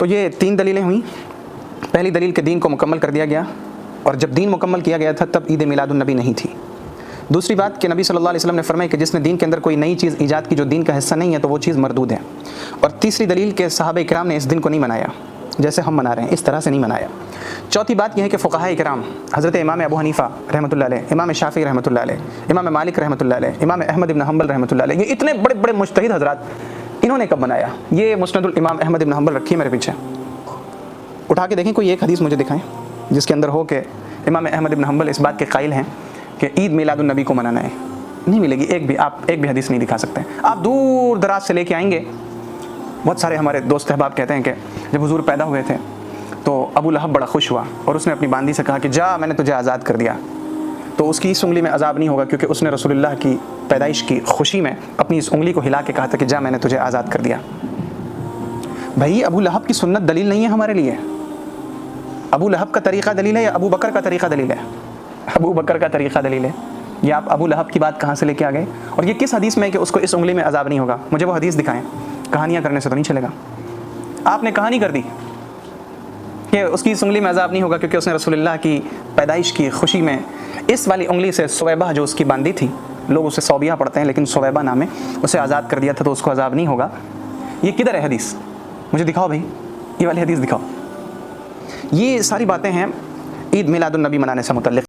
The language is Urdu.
تو یہ 3 دلیلیں ہوئیں. پہلی دلیل کہ دین کو مکمل کر دیا گیا، اور جب دین مکمل کیا گیا تھا تب عید میلاد النبی نہیں تھی. دوسری بات کہ نبی صلی اللہ علیہ وسلم نے فرمایا کہ جس نے دین کے اندر کوئی نئی چیز ایجاد کی جو دین کا حصہ نہیں ہے تو وہ چیز مردود ہے. اور تیسری دلیل کہ صحابہ کرام نے اس دن کو نہیں منایا جیسے ہم منا رہے ہیں، اس طرح سے نہیں منایا. چوتھی بات یہ ہے کہ فقہاء کرام حضرت امام ابو حنیفہ رحمۃ اللہ علیہ، امام شافعی رحمۃ اللہ علیہ، امام مالک رحمۃ اللہ علیہ، امام احمد بن حنبل رحمۃ اللہ علیہ، یہ اتنے بڑے بڑے مجتہد حضرات، انہوں نے کب منایا؟ یہ مسند الامام احمد بن حنبل رکھی ہے میرے پیچھے، اٹھا کے دیکھیں کوئی ایک حدیث مجھے دکھائیں جس کے اندر ہو کہ امام احمد بن حنبل اس بات کے قائل ہیں کہ عید میلاد النبی کو منانا ہے. نہیں ملے گی، آپ ایک بھی حدیث نہیں دکھا سکتے. آپ دور دراز سے لے کے آئیں گے. بہت سارے ہمارے دوست احباب کہتے ہیں کہ جب حضور پیدا ہوئے تھے تو ابو لہب بڑا خوش ہوا اور اس نے اپنی باندی سے کہا کہ جا میں نے تجھے آزاد کر دیا. تو اس کی اس انگلی میں عذاب نہیں ہوگا کیونکہ اس نے رسول اللہ کی پیدائش کی خوشی میں اپنی اس انگلی کو ہلا کے کہا تھا کہ جا میں نے تجھے آزاد کر دیا. بھائی ابو لہب کی سنت دلیل نہیں ہے ہمارے لیے. ابو لہب کا طریقہ دلیل ہے یا ابو بکر کا طریقہ دلیل ہے؟ ابو بکر کا طریقہ دلیل ہے. یہ آپ ابو لہب کی بات کہاں سے لے کے آ گئے؟ اور یہ کس حدیث میں ہے کہ اس کو اس انگلی میں عذاب نہیں ہوگا؟ مجھے وہ حدیث دکھائیں. کہانیاں کرنے سے تو نہیں چلے گا. آپ نے کہانی کر دی کہ اس کی اس انگلی میں عذاب نہیں ہوگا کیونکہ اس نے رسول اللہ کی پیدائش کی خوشی میں اس والی انگلی سے سویبہ جو اس کی باندھی تھی، لوگ اسے صوبیہ پڑھتے ہیں لیکن سویبہ نام ہے، اسے آزاد کر دیا تھا تو اس کو عذاب نہیں ہوگا. یہ کدھر ہے حدیث؟ مجھے دکھاؤ بھائی، یہ والی حدیث دکھاؤ. یہ ساری باتیں ہیں عید میلاد النبی منانے سے متعلق.